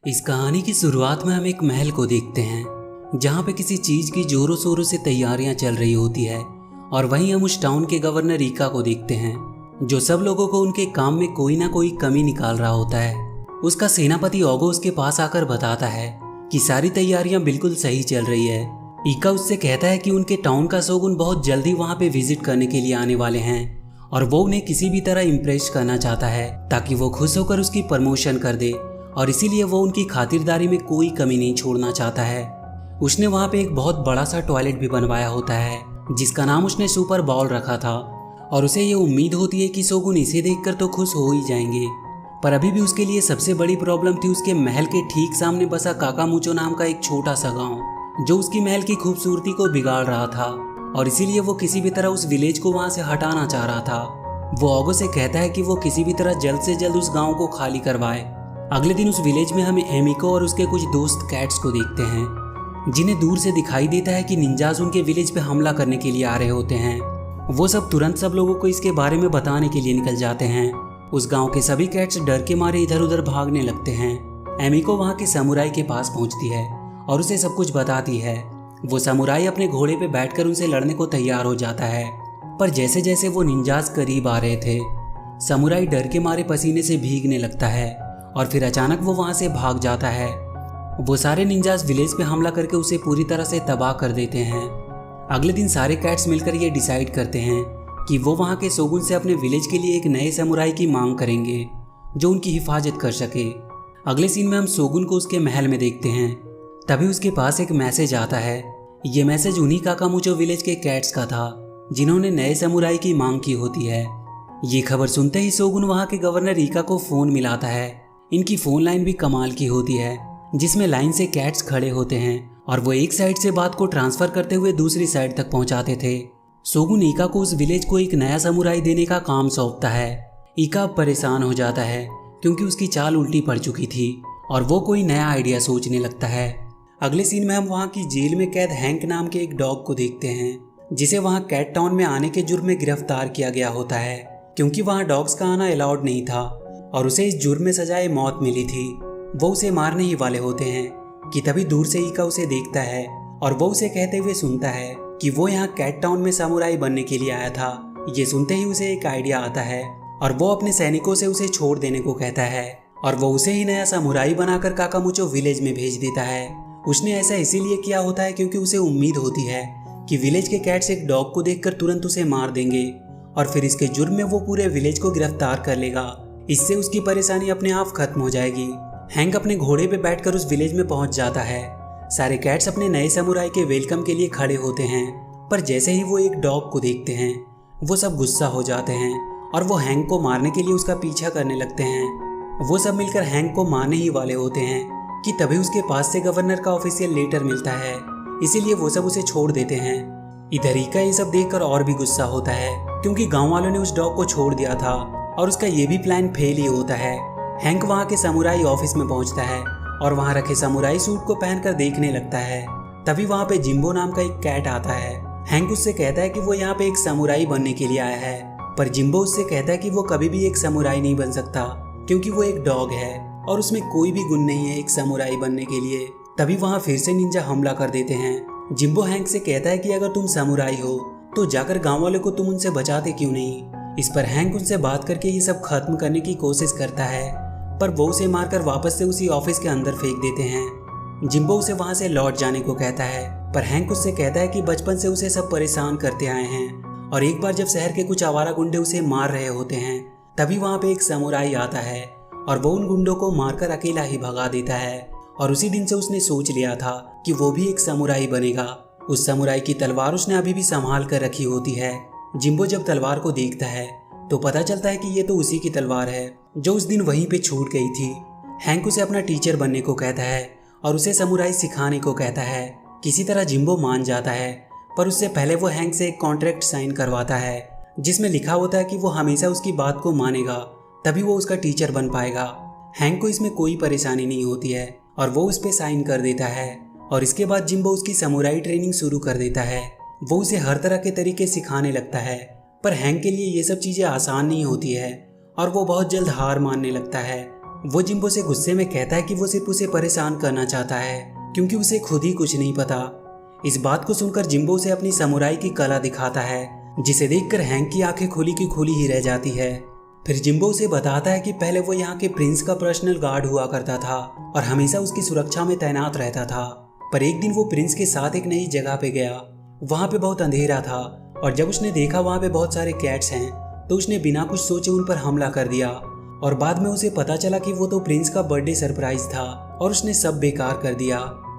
इस कहानी की शुरुआत में हम एक महल को देखते हैं जहाँ पे किसी चीज की जोरों शोरों से तैयारियां चल रही होती है। और वहीं हम उस टाउन के गवर्नर ईका को देखते हैं जो सब लोगों को उनके काम में कोई ना कोई कमी निकाल रहा होता है। उसका सेनापति ओगो उसके पास आकर बताता है कि सारी तैयारियां बिल्कुल सही चल रही है। ईका उससे कहता है कि उनके टाउन का शोगुन बहुत जल्दी वहाँ पे विजिट करने के लिए आने वाले हैं और वो उन्हें किसी भी तरह इम्प्रेस करना चाहता है ताकि वो खुश होकर उसकी प्रमोशन कर दे, और इसीलिए वो उनकी खातिरदारी में कोई कमी नहीं छोड़ना चाहता है। उसने वहाँ पे एक बहुत बड़ा सा टॉयलेट भी बनवाया होता है जिसका नाम उसने सुपर बाउल रखा था, और उसे ये उम्मीद होती है कि शोगुन इसे देखकर तो खुश हो ही जाएंगे। पर अभी भी उसके लिए सबसे बड़ी प्रॉब्लम थी उसके महल के ठीक सामने बसा काकामुचो नाम का एक छोटा सा गाँव जो उसकी महल की खूबसूरती को बिगाड़ रहा था, और इसीलिए वो किसी भी तरह उस विलेज को वहाँ से हटाना चाह रहा था। वो ओगो से कहता है कि वो किसी भी तरह जल्द से जल्द उस गाँव को खाली करवाए। अगले दिन उस विलेज में हम एमिको और उसके कुछ दोस्त कैट्स को देखते हैं जिन्हें दूर से दिखाई देता है कि निंजास उनके विलेज पे हमला करने के लिए आ रहे होते हैं। वो सब तुरंत सब लोगों को इसके बारे में बताने के लिए निकल जाते हैं। उस गांव के सभी कैट्स डर के मारे इधर उधर भागने लगते हैं। एमिको वहां के समुराई के पास पहुंचती है और उसे सब कुछ बताती है। वो समुराई अपने घोड़े पे बैठकर उनसे लड़ने को तैयार हो जाता है, पर जैसे जैसे वो निंजास करीब आ रहे थे समुराई डर के मारे पसीने से भीगने लगता है और फिर अचानक वो वहां से भाग जाता है। वो सारे निंजास विलेज पे हमला करके उसे पूरी तरह से तबाह कर देते हैं। अगले दिन सारे कैट्स मिलकर ये डिसाइड करते हैं कि वो वहां के शोगुन से अपने विलेज के लिए एक नए समुराई की मांग करेंगे जो उनकी हिफाजत कर सके। अगले सीन में हम शोगुन को उसके महल में देखते हैं। तभी उसके पास एक मैसेज आता है। ये मैसेज उन्हीं काकामुचो विलेज के कैट्स का था जिन्होंने नए समुराई की मांग की होती है। ये खबर सुनते ही शोगुन वहां के गवर्नर ईका को फोन मिलाता है। इनकी फोन लाइन भी कमाल की होती है जिसमें लाइन से कैट्स खड़े होते हैं और वो एक साइड से बात को ट्रांसफर करते हुए दूसरी साइड तक पहुंचाते थे। शोगुन ईका को उस विलेज को एक नया समुराई देने का काम सौंपता है। ईका अब परेशान हो जाता है क्योंकि उसकी चाल उल्टी पड़ चुकी थी और वो कोई नया आइडिया सोचने लगता है। अगले सीन में हम वहाँ की जेल में कैद हैंक नाम के एक डॉग को देखते हैं जिसे वहाँ कैट टाउन में आने के जुर्म में गिरफ्तार किया गया होता है क्योंकि वहाँ डॉग्स का आना अलाउड नहीं था और उसे इस जुर्म में सजाए मौत मिली थी। वो उसे मारने ही वाले होते हैं कि तभी दूर से ईका उसे देखता है और वो उसे कहते हुए सुनता है कि वो यहाँ कैट टाउन में समुराई बनने के लिए आया था। ये सुनते ही उसे एक आइडिया आता है और वो अपने सैनिकों से उसे छोड़ देने को कहता है और वो उसे ही नया समुराई बनाकर काकामुचो विलेज में भेज देता है। उसने ऐसा इसीलिए किया होता है क्योंकि उसे उम्मीद होती है कि विलेज के कैट्स एक डॉग को देखकर तुरंत उसे मार देंगे और फिर इसके जुर्म में वो पूरे विलेज को गिरफ्तार कर लेगा। इससे उसकी परेशानी अपने आप खत्म हो जाएगी। हैंक अपने घोड़े पे बैठकर उस विलेज में पहुंच जाता है। सारे कैट्स अपने नए समुराई के वेलकम के लिए खड़े होते हैं, पर जैसे ही वो एक डॉग को देखते हैं वो सब गुस्सा हो जाते हैं और वो हैंक को मारने के लिए उसका पीछा करने लगते हैं। वो सब मिलकर हैंक को मारने ही वाले होते हैं कि तभी उसके पास से गवर्नर का ऑफिशियल लेटर मिलता है, इसीलिए वो सब उसे छोड़ देते हैं। इधर ईका ये सब देखकर और भी गुस्सा होता है क्योंकि गांव वालों ने उस डॉग को छोड़ दिया था और उसका ये भी प्लान फेल ही होता है। हैंक वहाँ के समुराई ऑफिस में पहुँचता है और वहाँ रखे समुराई सूट को पहनकर देखने लगता है। तभी वहाँ पे जिम्बो नाम का एक कैट आता है। हैंक उससे कहता है कि वो यहाँ पे एक समुराई बनने के लिए आया है, पर जिम्बो उससे कहता है कि वो कभी भी एक समुराई नहीं बन सकता क्योंकि वो एक डॉग है और उसमें कोई भी गुण नहीं है एक समुराई बनने के लिए। तभी वहाँ फिर से निंजा हमला कर देते हैं। जिम्बो हैंक से कहता है कि अगर तुम समुराई हो तो जाकर गाँव वालों को तुम उनसे बचाते क्यों नहीं। इस पर हैंक उनसे बात करके ये सब खत्म करने की कोशिश करता है, पर वो उसे मारकर वापस से उसी ऑफिस के अंदर फेंक देते हैं। जिम्बो उसे वहां से लौट जाने को कहता है, पर हैंक उससे कहता है कि बचपन से उसे सब परेशान करते आए हैं और एक बार जब शहर के कुछ आवारा गुंडे उसे मार रहे होते हैं तभी वहां पे एक समुराई आता है और वो उन गुंडों को मारकर अकेला ही भगा देता है। और उसी दिन से उसने सोच लिया था कि वो भी एक समुराई बनेगा। उस समुराई की तलवार उसने अभी भी संभाल कर रखी होती है। जिम्बो जब तलवार को देखता है तो पता चलता है कि ये तो उसी की तलवार है जो उस दिन वहीं पे छूट गई थी। हैंक उसे अपना टीचर बनने को कहता है और उसे समुराई सिखाने को कहता है। किसी तरह जिम्बो मान जाता है, पर उससे पहले वो हैंक से एक कॉन्ट्रैक्ट साइन करवाता है जिसमें लिखा होता है कि वो हमेशा उसकी बात को मानेगा तभी वो उसका टीचर बन पाएगा। हैंक को इसमें कोई परेशानी नहीं होती है और वो उस पर साइन कर देता है और इसके बाद जिम्बो उसकी समुराई ट्रेनिंग शुरू कर देता है। वो उसे हर तरह के तरीके सिखाने लगता है, पर हैंक के लिए ये सब चीज़ें आसान नहीं होती है और वो बहुत जल्द हार मानने लगता है। वो जिम्बो से गुस्से में कहता है कि वो सिर्फ उसे परेशान करना चाहता है क्योंकि उसे खुद ही कुछ नहीं पता। इस बात को सुनकर जिम्बो उसे अपनी समुराई की कला दिखाता है, जिसे देखकर हैंक की आंखें खुली की खुली ही रह जाती है। फिर जिम्बो उसे बताता है कि पहले वो यहाँ के प्रिंस का पर्सनल गार्ड हुआ करता था और हमेशा उसकी सुरक्षा में तैनात रहता था। पर एक दिन वो प्रिंस के साथ एक नई जगह पे गया। वहाँ पे बहुत अंधेरा था और जब उसने देखा वहाँ पे बहुत सारे कैट्स हैं तो उसने बिना कुछ सोचे उन पर हमला कर दिया। और बाद में उसे पता चला कि वो तो प्रिंस का बर्थडे सरप्राइज था और उसने सब बेकार कर दिया।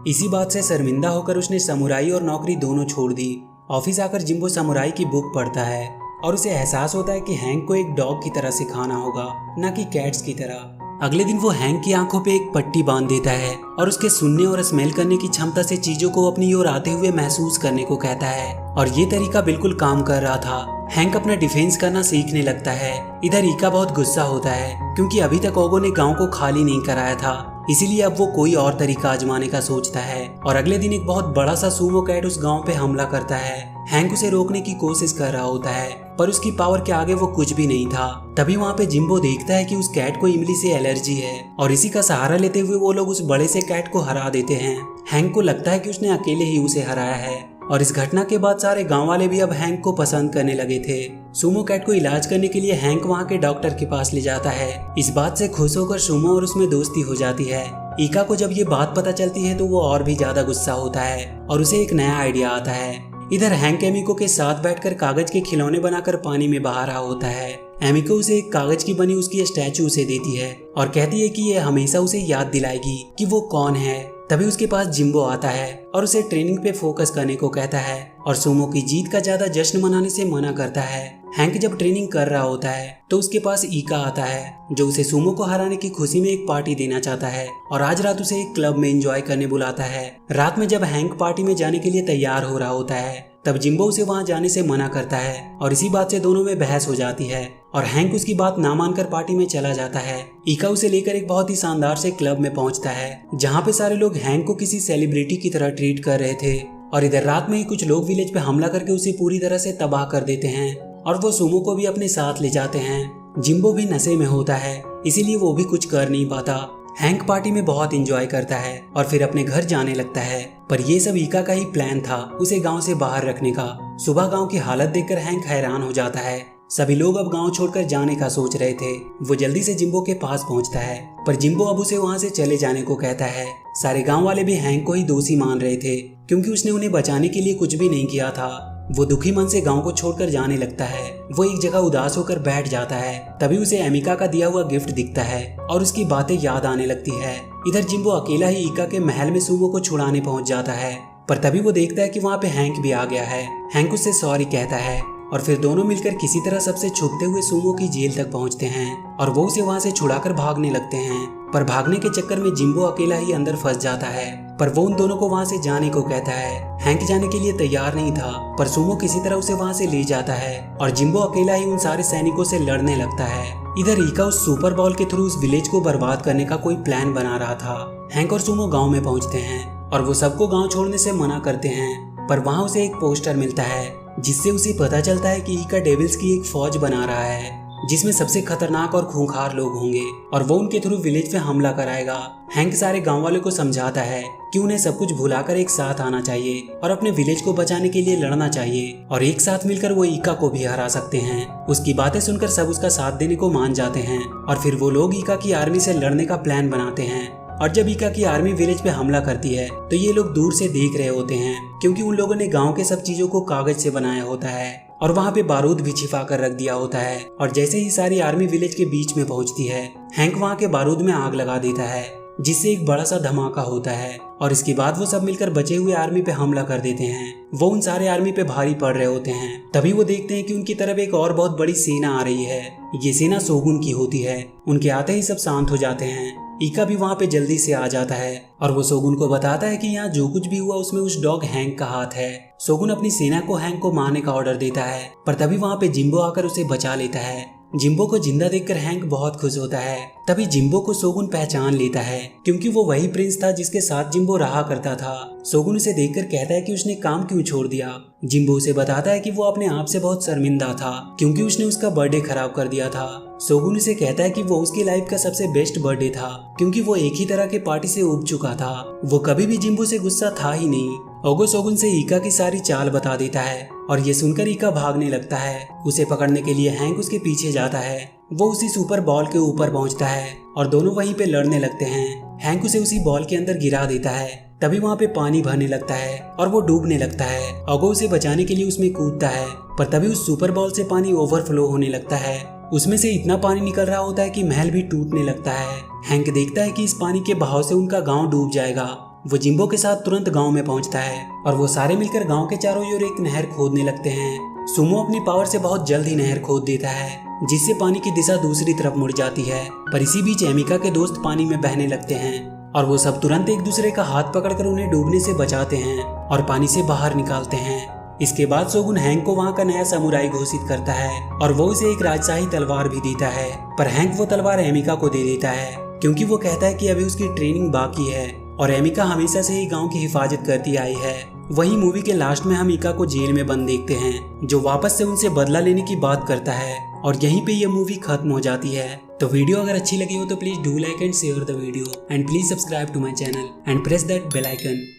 इसी बात से शर्मिंदा होकर उसने समुराई और नौकरी दोनों छोड़ दी। ऑफिस आकर जिम्बो समुराई की बुक पढ़ता है और उसे एहसास होता है कि हैंक को एक डॉग की तरह सिखाना होगा, न कि कैट्स की तरह। अगले दिन वो हैंक की आंखों पे एक पट्टी बांध देता है और उसके सुनने और स्मेल करने की क्षमता से चीजों को अपनी ओर आते हुए महसूस करने को कहता है और ये तरीका बिल्कुल काम कर रहा था। हैंक अपना डिफेंस करना सीखने लगता है। इधर ईका बहुत गुस्सा होता है क्योंकि अभी तक ओगो ने गांव को खाली नहीं कराया था, इसीलिए अब वो कोई और तरीका आजमाने का सोचता है। और अगले दिन एक बहुत बड़ा सा सूमो कैट उस गांव पे हमला करता है। हैंक उसे रोकने की कोशिश कर रहा होता है पर उसकी पावर के आगे वो कुछ भी नहीं था। तभी वहाँ पे जिम्बो देखता है कि उस कैट को इमली से एलर्जी है और इसी का सहारा लेते हुए वो लोग उस बड़े से कैट को हरा देते हैं। हैंक को लगता है कि उसने अकेले ही उसे हराया है और इस घटना के बाद सारे गांव वाले भी अब हैंक को पसंद करने लगे थे। सुमो कैट को इलाज करने के लिए हैंक वहाँ के डॉक्टर के पास ले जाता है। इस बात से खुश होकर सुमो और उसमें दोस्ती हो जाती है। ईका को जब ये बात पता चलती है तो वो और भी ज्यादा गुस्सा होता है और उसे एक नया आइडिया आता है। इधर हैंक एमिको के साथ बैठकर कागज के खिलौने बनाकर पानी में बहा रहा होता है। एमिको उसे एक कागज की बनी उसकी स्टैचू उसे देती है और कहती है कि ये हमेशा उसे याद दिलाएगी कि वो कौन है। तभी उसके पास जिम्बो आता है और उसे ट्रेनिंग पे फोकस करने को कहता है और सुमो की जीत का ज्यादा जश्न मनाने से मना करता है। हैंक जब ट्रेनिंग कर रहा होता है तो उसके पास ईका आता है जो उसे सुमो को हराने की खुशी में एक पार्टी देना चाहता है और आज रात उसे एक क्लब में एंजॉय करने बुलाता है। रात में जब हैंक पार्टी में जाने के लिए तैयार हो रहा होता है तब जिम्बो उसे वहां जाने से मना करता है और इसी बात से दोनों में बहस हो जाती है और हैंक उसकी बात ना मानकर पार्टी में चला जाता है। ईका उसे लेकर एक बहुत ही शानदार से क्लब में पहुंचता है जहां पे सारे लोग हैंक को किसी सेलिब्रिटी की तरह ट्रीट कर रहे थे और इधर रात में ही कुछ लोग विलेज पे हमला करके उसे पूरी तरह से तबाह कर देते हैं और वो सुमो को भी अपने साथ ले जाते हैं। जिम्बो भी नशे में होता है इसीलिए वो भी कुछ कर नहीं पाता। हैंक पार्टी में बहुत एंजॉय करता है और फिर अपने घर जाने लगता है पर ये सब ईका का ही प्लान था उसे गांव से बाहर रखने का। सुबह गांव की हालत देखकर हैंक हैरान हो जाता है। सभी लोग अब गांव छोड़कर जाने का सोच रहे थे। वो जल्दी से जिम्बो के पास पहुंचता है पर जिम्बो अब उसे वहां से चले जाने को कहता है। सारे गांव वाले भी हैंक को ही दोषी मान रहे थे क्योंकि उसने उन्हें बचाने के लिए कुछ भी नहीं किया था। वो दुखी मन से गांव को छोड़कर जाने लगता है। वो एक जगह उदास होकर बैठ जाता है। तभी उसे एमिका का दिया हुआ गिफ्ट दिखता है और उसकी बातें याद आने लगती है। इधर जिम्बो अकेला ही ईका के महल में सुमो को छुड़ाने पहुंच जाता है पर तभी वो देखता है कि वहाँ पे हैंक भी आ गया है। हैंक उससे सॉरी कहता है और फिर दोनों मिलकर किसी तरह सबसे छुपते हुए सुमो की जेल तक पहुंचते हैं और वो उसे वहां से छुड़ाकर भागने लगते हैं। पर भागने के चक्कर में जिम्बो अकेला ही अंदर फंस जाता है पर वो उन दोनों को वहां से जाने को कहता है। हैंक जाने के लिए तैयार नहीं था पर सुमो किसी तरह उसे वहां से ले जाता है और जिम्बो अकेला ही उन सारे सैनिकों से लड़ने लगता है। इधर ईका उस सुपर बॉल के थ्रू उस विलेज को बर्बाद करने का कोई प्लान बना रहा था। हैंक और सुमो गाँव में पहुंचते हैं और वो सबको गाँव छोड़ने से मना करते हैं पर वहाँ उसे एक पोस्टर मिलता है जिससे उसे पता चलता है कि ईका डेविल्स की एक फौज बना रहा है जिसमें सबसे खतरनाक और खूंखार लोग होंगे और वो उनके थ्रू विलेज पे हमला कराएगा। हैंक सारे गांव वालों को समझाता है कि उन्हें सब कुछ भुलाकर एक साथ आना चाहिए और अपने विलेज को बचाने के लिए लड़ना चाहिए और एक साथ मिलकर वो ईका को भी हरा सकते हैं। उसकी बातें सुनकर सब उसका साथ देने को मान जाते हैं और फिर वो लोग ईका की आर्मी से लड़ने का प्लान बनाते हैं। और जब ईका की आर्मी विलेज पे हमला करती है तो ये लोग दूर से देख रहे होते हैं क्योंकि उन लोगों ने गांव के सब चीजों को कागज से बनाया होता है और वहाँ पे बारूद भी छिपा कर रख दिया होता है। और जैसे ही सारी आर्मी विलेज के बीच में पहुंचती है हैंक वहाँ के बारूद में आग लगा देता है जिससे एक बड़ा सा धमाका होता है और इसके बाद वो सब मिलकर बचे हुए आर्मी पे हमला कर देते हैं। वो उन सारे आर्मी पे भारी पड़ रहे होते हैं। तभी वो देखते हैं कि उनकी तरफ एक और बहुत बड़ी सेना आ रही है। ये सेना शोगुन की होती है। उनके आते ही सब शांत हो जाते हैं। ईका भी वहाँ पे जल्दी से आ जाता है और वो शोगुन को बताता है कि यहाँ जो कुछ भी हुआ उसमें उस डॉग हैंक का हाथ है। शोगुन अपनी सेना को हैंक को मारने का ऑर्डर देता है पर तभी वहाँ पे जिम्बो आकर उसे बचा लेता है। जिम्बो को जिंदा देखकर हैंक बहुत खुश होता है। तभी जिम्बो को शोगुन पहचान लेता है क्योंकि वो वही प्रिंस था जिसके साथ जिम्बो रहा करता था। शोगुन उसे देखकर कहता है कि उसने काम क्यों छोड़ दिया। जिम्बो उसे बताता है कि वो अपने आप से बहुत शर्मिंदा था क्योंकि उसने उसका बर्थडे खराब कर दिया था। सोगुन उसे कहता है कि वो उसकी लाइफ का सबसे बेस्ट बर्थडे था, क्योंकि वो एक ही तरह के पार्टी से उब चुका था। वो कभी भी जिम्बो से गुस्सा था ही नहीं। ओगो सोगुन से ईका की सारी चाल बता देता है और ये सुनकर ईका भागने लगता है। उसे पकड़ने के लिए हैंक उसके पीछे जाता है। वो उसी सुपर बॉल के ऊपर पहुंचता है और दोनों वहीं पे लड़ने लगते हैं। हैंक उसे उसी बॉल के अंदर गिरा देता है। तभी वहाँ पे पानी भरने लगता है और वो डूबने लगता है। ओगो उसे बचाने के लिए उसमें कूदता है, पर तभी उस सुपर बॉल से पानी ओवरफ्लो होने लगता है। उसमें से इतना पानी निकल रहा होता है कि महल भी टूटने लगता है। हैंक देखता है कि इस पानी के बहाव से उनका गांव डूब जाएगा। वो जिम्बो के साथ तुरंत गांव में पहुंचता है और वो सारे मिलकर गांव के चारों ओर एक नहर खोदने लगते हैं। सुमो अपनी पावर से बहुत जल्द ही नहर खोद देता है, जिससे पानी की दिशा दूसरी तरफ मुड़ जाती है। पर इसी बीच एमिका के दोस्त पानी में बहने लगते हैं और वो सब तुरंत एक दूसरे का हाथ पकड़कर उन्हें डूबने से बचाते हैं और पानी से बाहर निकालते हैं। इसके बाद सोगुन हैंक को वहाँ का नया समुराई घोषित करता है और वो उसे एक राजशाही तलवार भी देता है। पर हैंक वो तलवार एमिका को दे देता है, क्योंकि वो कहता है कि अभी उसकी ट्रेनिंग बाकी है और एमिका हमेशा से ही गांव की हिफाजत करती आई है। वहीं मूवी के लास्ट में हम ईका को जेल में बंद देखते हैं, जो वापस से उनसे बदला लेने की बात करता है और यहीं पे ये मूवी खत्म हो जाती है। तो वीडियो अगर अच्छी लगी हो तो please do like and share the video and please subscribe to my channel and press that bell icon.